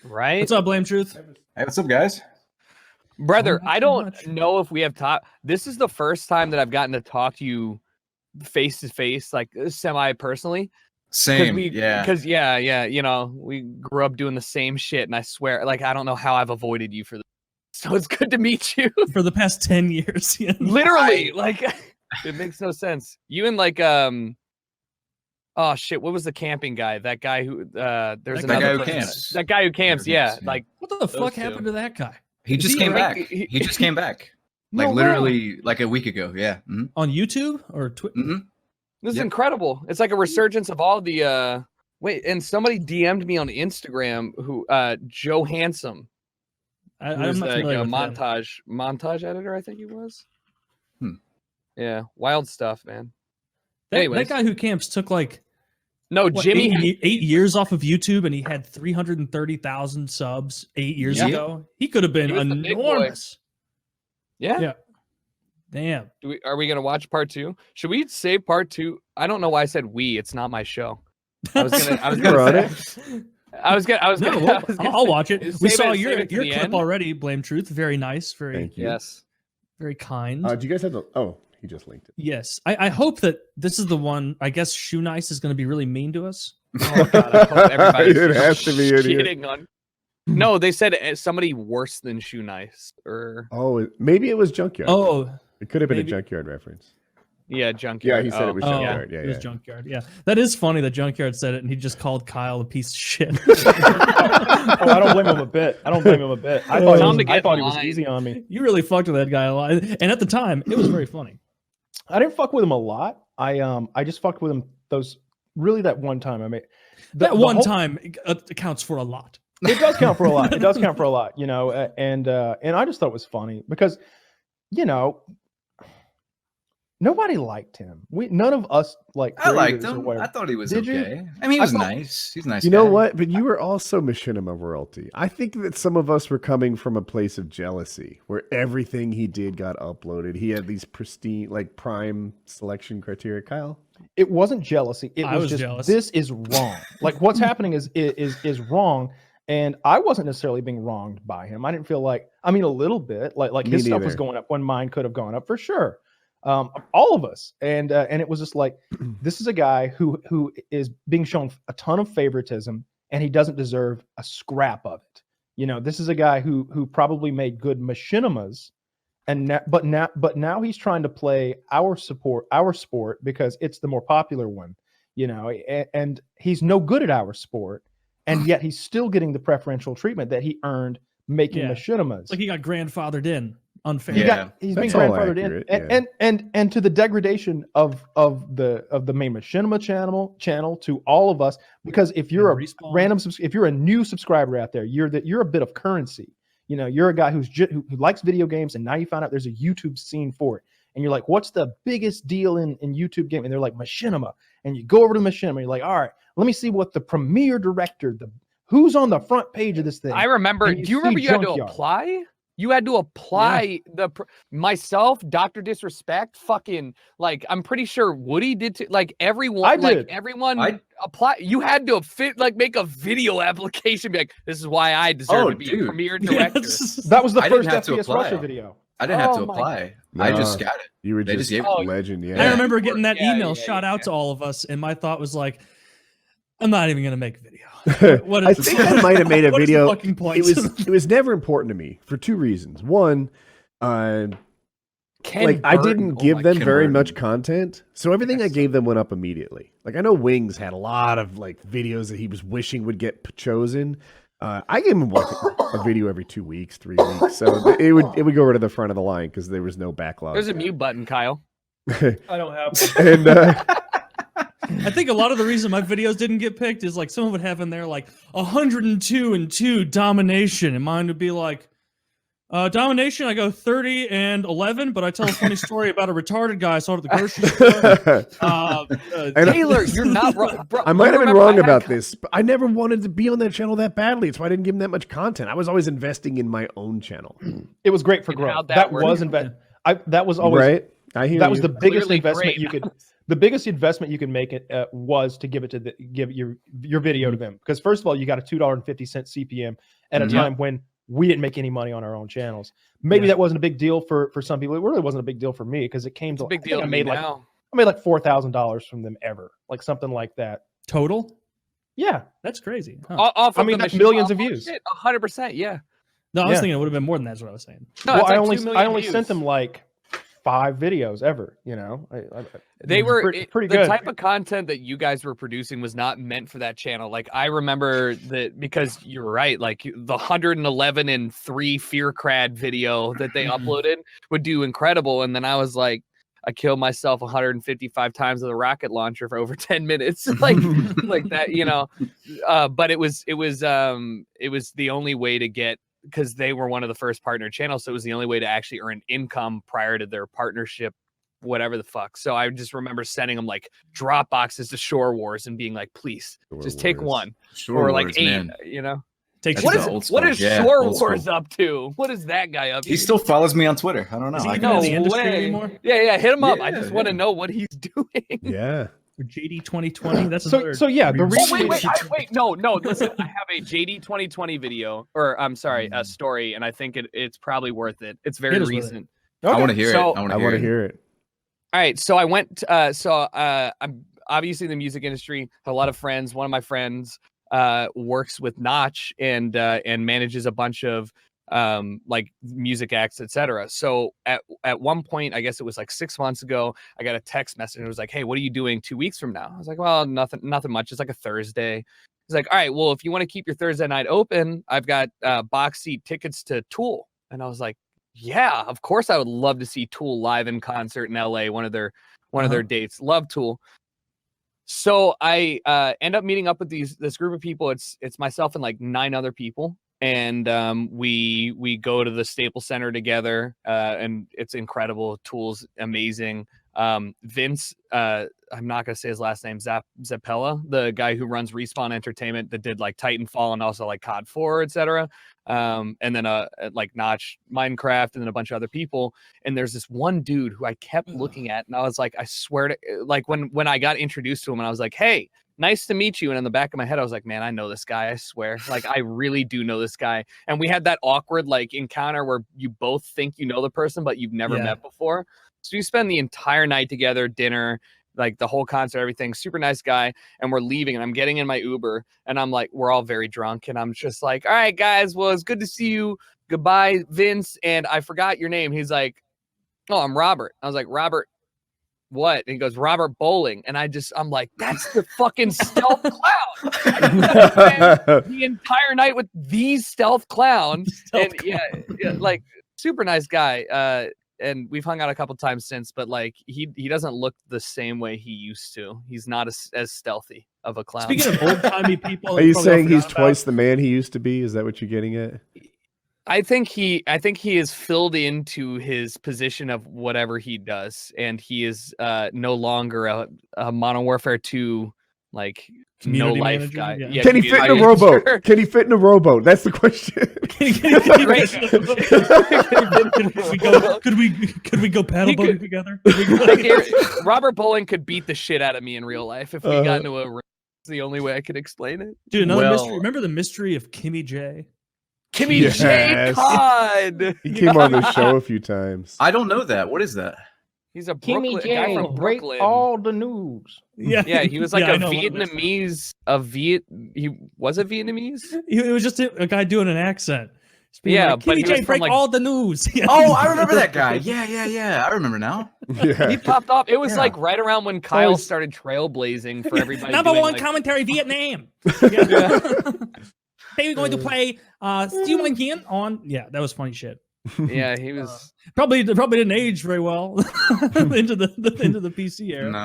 Right? What's up, Blametruth? Hey, what's up, guys? Brother, Not I too don't much. know if we have talked. This is the first time that I've gotten to talk to you face to face, like semi-personally. Same, Because you know, we grew up doing the same shit, and I swear, like, I don't know how I've avoided you for this. So it's good to meet you. For the past 10 years. Yeah. Literally, like, it makes no sense. You and like, oh shit, what was the camping guy? That guy who, there's That another guy who person. camps. That guy who camps, yeah. Like, What the fuck happened to that guy? He Is just he came right? back. He just came back. No Like way. literally like a week ago. Yeah. On YouTube or Twitter? this is Yep. incredible. It's like a resurgence of all the, wait, and somebody DM'd me on Instagram who, Joe Handsome. I'm Who's not like familiar a with him. montage editor, I think he was. Hmm. Yeah, wild stuff, man. That Anyways. guy who camps took like No, what, Jimmy. 8 years off of YouTube, and he had 330,000 subs 8 years Yeah. ago. He could have been He was the big boy. enormous. Yeah. Yeah. Damn. Are we gonna watch part 2? Should we save part 2? I don't know why I said we. It's not my show. I was You're on gonna it. say. I was gonna. No, I'll watch it. We Save saw it- your save it to the clip end. already, Blametruth. Very nice. Very Thank you. Yes. very kind. Do you guys have the? Oh, he just linked it. Yes. I hope that this is the one. I guess Shoe Nice is going to be really mean to us. Oh god. I hope everybody's It has to be in here. shitting on. No, they said somebody worse than Shoe Nice or Oh, maybe it was Junkyard. Oh, it could have been maybe. a Junkyard reference. yeah, Junkyard. Yeah, he said it was oh, Junkyard. Yeah, it was yeah. Junkyard. Yeah, that is funny that Junkyard said it, and he just called Kyle a piece of shit. Oh, I don't blame him a bit. I thought he was easy on me. You really fucked with that guy a lot, and at the time, it was very funny. I didn't fuck with him a lot. I just fucked with him that one time. I made That one time accounts for a lot. It does count for a lot. It does count for a lot, you know. And I just thought it was funny because, you know, nobody liked him. None of us I liked creators or him. whatever. I thought he was Did you? okay. I mean, he was I thought- nice. He's a nice. You know guy. what? But you were also Machinima royalty. I think that some of us were coming from a place of jealousy where everything he did got uploaded. He had these pristine, like prime selection criteria. Kyle? It wasn't jealousy. It I was was just jealous. this is wrong. Like what's happening is wrong. And I wasn't necessarily being wronged by him. I didn't feel like, I mean, a little bit like Me his stuff was neither. going up when mine could have gone up for sure. All of us. And it was just like, this is a guy who is being shown a ton of favoritism and he doesn't deserve a scrap of it. You know, this is a guy who probably made good machinimas but now he's trying to play our sport because it's the more popular one, you know, and he's no good at our sport. And yet he's still getting the preferential treatment that he earned making Yeah. machinimas. Like he got grandfathered in unfair. Yeah. He's being That's all grandfathered accurate, in, yeah. and to the degradation of the main machinima channel to all of us. Because if you're And a Respawn. if you're a new subscriber out there, you're a bit of currency. You know, you're a guy who likes video games, and now you find out there's a YouTube scene for it. And you're like, what's the biggest deal in YouTube game? And they're like, machinima. And you go over to machinima. You're like, all right, let me see what the premiere director, who's on the front page of this thing. I remember. And Do you remember see you had to Junkyard. apply? You had to apply myself, Dr. Disrespect, fucking like I'm pretty sure Woody did too. Like everyone, I like did. everyone apply. You had to make a video application. Be like, this is why I deserve to be a premiere director. Yes. That was the I didn't first have to FPS apply. Russia video. I didn't have Oh to my apply. I just got it. You were They just just gave- Oh, legend. I Yeah. remember getting that Yeah, email yeah, shot yeah. out to all of us, and my thought was like, I'm not even going to make a video. What I is think I might have made a what is the video. fucking point? It was never important to me for two reasons. One, Ken like I Burton. didn't Oh give my them Ken very Burton. much content, so everything I Yes. gave them went up immediately. Like I know Wings had a lot of like videos that he was wishing would get chosen. I gave him like a video every 2 weeks, 3 weeks, so it would go right to the front of the line because there was no backlog. There's a mute button, Kyle. I don't have one. and I think a lot of the reason my videos didn't get picked is like someone would have in there like 102-2 domination, and mine would be like domination. I go 30-11, but I tell a funny story about a retarded guy I saw at the grocery store. And Taylor, you're not wrong. Bro, I might you have been remember wrong I had about a this, but I never wanted to be on that channel that badly. That's why I didn't give him that much content. I was always investing in my own channel. It was great for And growth. how'd That that work? was that was always Right? I hear that you. was the biggest Clearly investment great. you could. the biggest investment you can make it was to give your video to them, because first of all, you got a $2.50 CPM at a time when we didn't make any money on our own channels. Maybe that wasn't a big deal for some people. It really wasn't a big deal for me, because it came to a big deal. I made like $4,000 from them ever, like something like that total. Yeah, that's crazy. Huh. Off of that's millions of views. 100%. Yeah. No, I was thinking it would have been more than that. Is what I was saying. No, well, like I only sent them like 5 videos ever. You know, they were pretty the good. type of content that you guys were producing was not meant for that channel. Like I remember that, because you're right. Like the 111 and 3 Fearcrad video that they uploaded would do incredible, and then I was like, I killed myself 155 times with a rocket launcher for over 10 minutes, like that, you know. But it was the only way to get, because they were one of the first partner channels, so it was the only way to actually earn income prior to their partnership, whatever the fuck. So I just remember sending them like drop boxes to Shore Wars and being like, please just take one, or like 8, man. You know. What is Shore Wars up to? What is that guy up to? He still follows me on Twitter. I don't know. Is he no in the industry way. anymore? Yeah, hit him up. I just want to know what he's doing. Yeah. Or JD 2020. That's so yeah. The reason. Wait, no. Listen, I have a JD 2020 video, or I'm sorry, a story, and I think it's probably worth it. It's very recent. Okay. I want to hear it. I want to hear it. All right, so I went. I'm obviously in the music industry. Have a lot of friends. One of my friends works with Notch and manages a bunch of like music acts, etc. So at one point, I guess it was like 6 months ago, I got a text message and it was like, hey, what are you doing 2 weeks from now? I was like, well, nothing much. It's like a Thursday. He's like, all right, well, if you want to keep your Thursday night open, I've got box seat tickets to Tool. And I was like, yeah, of course I would love to see Tool live in concert in LA, one of their dates. Love Tool. So I end up meeting up with this group of people. It's myself and like 9 other people, and we go to the Staples Center together, and it's incredible. Tool's amazing. Vince, I'm not gonna say his last name, Zappella, the guy who runs Respawn Entertainment that did like Titanfall and also like COD 4, etc. And then like Notch, Minecraft, and then a bunch of other people. And there's this one dude who I kept looking at, and I was like, I swear to, like when I got introduced to him, and I was like, hey, nice to meet you. And in the back of my head, I was like, man, I know this guy. I swear, like I really do know this guy. And we had that awkward like encounter where you both think you know the person, but you've never met before. So you spend the entire night together, dinner, like the whole concert, everything. Super nice guy. And we're leaving, and I'm getting in my Uber, and I'm like, we're all very drunk, and I'm just like, all right, guys, well, it's good to see you. Goodbye, Vince. And I forgot your name. He's like, oh, I'm Robert. I was like, Robert, what? And he goes, Robert Bowling. And I'm like, that's the fucking stealth clown. The entire night with the stealth clown. Yeah, like super nice guy. And we've hung out a couple times since, but like he doesn't look the same way he used to. He's not as stealthy of a clown. Speaking of old timey people, are you saying he's twice the man he used to be? Is that what you're getting at? I think he is filled into his position of whatever he does, and he is no longer a Modern Warfare 2 like community no life manager? guy. Yeah. Can he fit in a rowboat? Sure. Can he fit in a rowboat? That's the question. Could we go paddle boating together? Robert Bowling could beat the shit out of me in real life if we got into a ring. It's the only way I could explain it. Dude, another mystery. Remember the mystery of Kimmy J? Kimmy J. God. He came on the show a few times. I don't know that. What is that? He's a Kimmy J. guy from Brooklyn. Break all the news. Yeah, he was like a Vietnamese. He was a Vietnamese. He was just a guy doing an accent. Yeah, like, Kimmy J. break all the news. Oh, I remember that guy. Yeah. I remember now. Yeah. He popped up. It was like right around when Kyle started trailblazing for everybody. Number one commentary Vietnam. They were going to play Stew again on. Yeah, that was funny shit. Yeah, he was probably didn't age very well into the PC era. No.